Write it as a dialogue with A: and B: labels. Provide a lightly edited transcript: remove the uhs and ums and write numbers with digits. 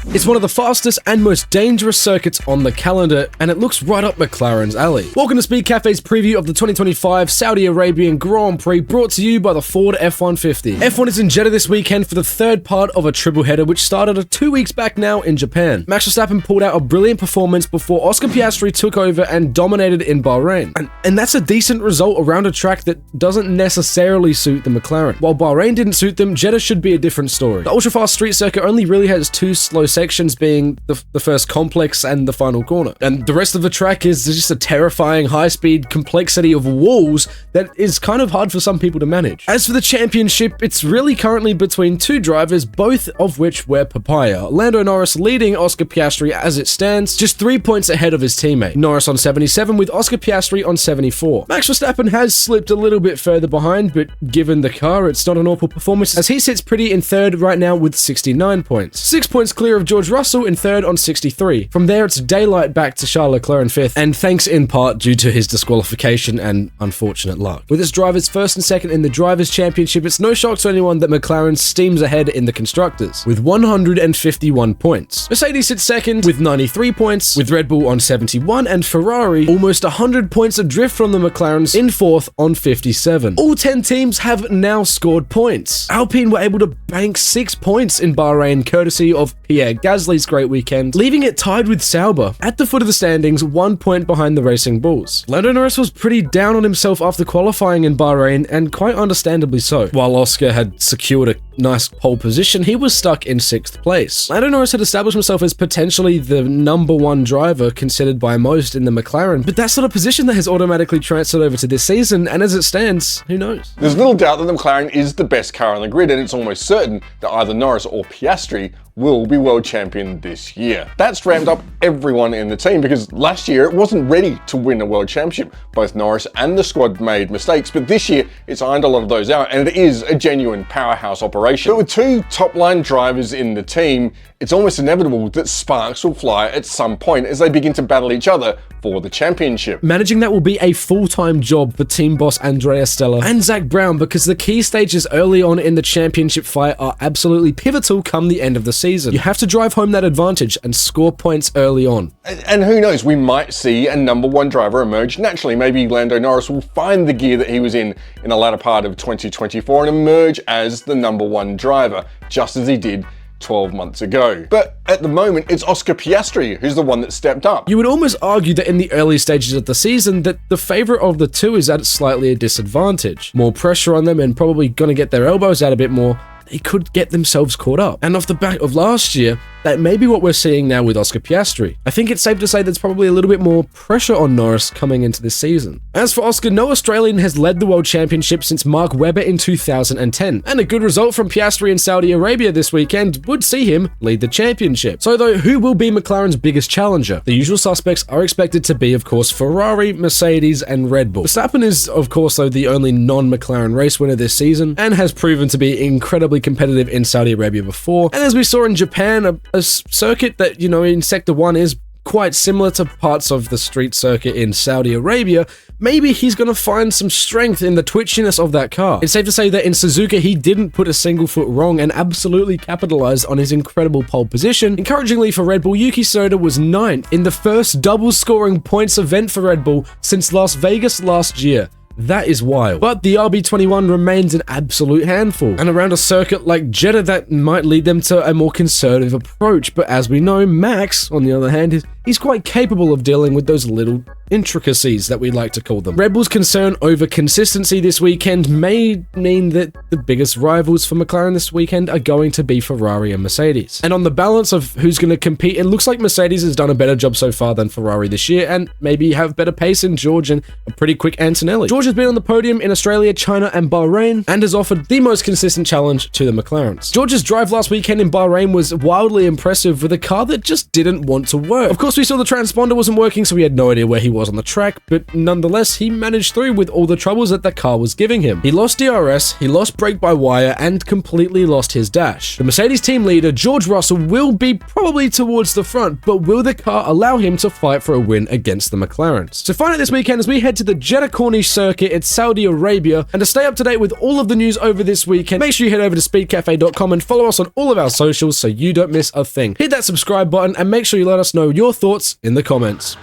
A: It's one of the fastest and most dangerous circuits on the calendar, and it looks right up McLaren's alley. Welcome to Speedcafe's preview of the 2025 Saudi Arabian Grand Prix, brought to you by the Ford F150. F1 is in Jeddah this weekend for the third part of a triple header, which started 2 weeks back now in Japan. Max Verstappen pulled out a brilliant performance before Oscar Piastri took over and dominated in Bahrain. And that's a decent result around a track that doesn't necessarily suit the McLaren. While Bahrain didn't suit them, Jeddah should be a different story. The ultra-fast street circuit only really has two slow sections, being the first complex and the final corner. And the rest of the track is just a terrifying high-speed complexity of walls that is kind of hard for some people to manage. As for the championship, it's really currently between two drivers, both of which wear papaya. Lando Norris leading Oscar Piastri as it stands, just 3 points ahead of his teammate. Norris on 77 with Oscar Piastri on 74. Max Verstappen has slipped a little bit further behind, but given the car, it's not an awful performance, as he sits pretty in third right now with 69 points. 6 points clear of George Russell in third on 63. From there, it's daylight back to Charles Leclerc in fifth, and thanks in part due to his disqualification and unfortunate luck. With its drivers first and second in the Drivers' Championship, it's no shock to anyone that McLaren steams ahead in the Constructors, with 151 points. Mercedes sits second with 93 points, with Red Bull on 71, and Ferrari almost 100 points adrift from the McLarens in fourth on 57. All 10 teams have now scored points. Alpine were able to bank 6 points in Bahrain, courtesy of Pierre Gasly's great weekend, leaving it tied with Sauber at the foot of the standings, 1 point behind the Racing Bulls. Lando Norris was pretty down on himself after qualifying in Bahrain, and quite understandably so. While Oscar had secured a nice pole position, he was stuck in 6th place. Lando Norris had established himself as potentially the #1 driver considered by most in the McLaren, but that's not a position that has automatically transferred over to this season, and as it stands, who knows?
B: There's little doubt that the McLaren is the best car on the grid, and it's almost certain that either Norris or Piastri will be world champion this year. That's ramped up everyone in the team, because last year it wasn't ready to win a world championship. Both Norris and the squad made mistakes, but this year it's ironed a lot of those out, and it is a genuine powerhouse operation. But with two top-line drivers in the team, it's almost inevitable that sparks will fly at some point as they begin to battle each other for the championship.
A: Managing that will be a full-time job for team boss Andrea Stella and Zach Brown, because the key stages early on in the championship fight are absolutely pivotal come the end of the season. You have to drive home that advantage and score points early on.
B: And who knows, we might see a #1 driver emerge naturally. Maybe Lando Norris will find the gear that he was in the latter part of 2024 and emerge as the #1 driver, just as he did 12 months ago. But at the moment, it's Oscar Piastri who's the one that stepped up.
A: You would almost argue that in the early stages of the season that the favourite of the two is at slightly a disadvantage. More pressure on them and probably going to get their elbows out a bit more. They could get themselves caught up. And off the back of last year, that may be what we're seeing now with Oscar Piastri. I think it's safe to say there's probably a little bit more pressure on Norris coming into this season. As for Oscar, no Australian has led the World Championship since Mark Webber in 2010, and a good result from Piastri in Saudi Arabia this weekend would see him lead the championship. So though, who will be McLaren's biggest challenger? The usual suspects are expected to be, of course, Ferrari, Mercedes, and Red Bull. Verstappen is, of course, though, the only non-McLaren race winner this season, and has proven to be incredibly competitive in Saudi Arabia before. And as we saw in Japan, a circuit that, in Sector 1 is quite similar to parts of the street circuit in Saudi Arabia, maybe he's going to find some strength in the twitchiness of that car. It's safe to say that in Suzuka, he didn't put a single foot wrong and absolutely capitalized on his incredible pole position. Encouragingly for Red Bull, Yuki Tsunoda was 9th in the first double scoring points event for Red Bull since Las Vegas last year. That is wild. But the RB21 remains an absolute handful. And around a circuit like Jeddah, that might lead them to a more conservative approach. But as we know, Max, on the other hand, he's quite capable of dealing with those little intricacies that we like to call them. Red Bull's concern over consistency this weekend may mean that the biggest rivals for McLaren this weekend are going to be Ferrari and Mercedes. And on the balance of who's going to compete, it looks like Mercedes has done a better job so far than Ferrari this year, and maybe have better pace in George and a pretty quick Antonelli. George has been on the podium in Australia, China, and Bahrain, and has offered the most consistent challenge to the McLarens. George's drive last weekend in Bahrain was wildly impressive with a car that just didn't want to work. Of course, we saw the transponder wasn't working, so we had no idea where he was on the track, but nonetheless, he managed through with all the troubles that the car was giving him. He lost DRS, he lost brake-by-wire, and completely lost his dash. The Mercedes team leader, George Russell, will be probably towards the front, but will the car allow him to fight for a win against the McLarens? So find out this weekend as we head to the Jeddah Corniche circuit in Saudi Arabia, and to stay up to date with all of the news over this weekend, make sure you head over to speedcafe.com and follow us on all of our socials so you don't miss a thing. Hit that subscribe button and make sure you let us know your thoughts in the comments.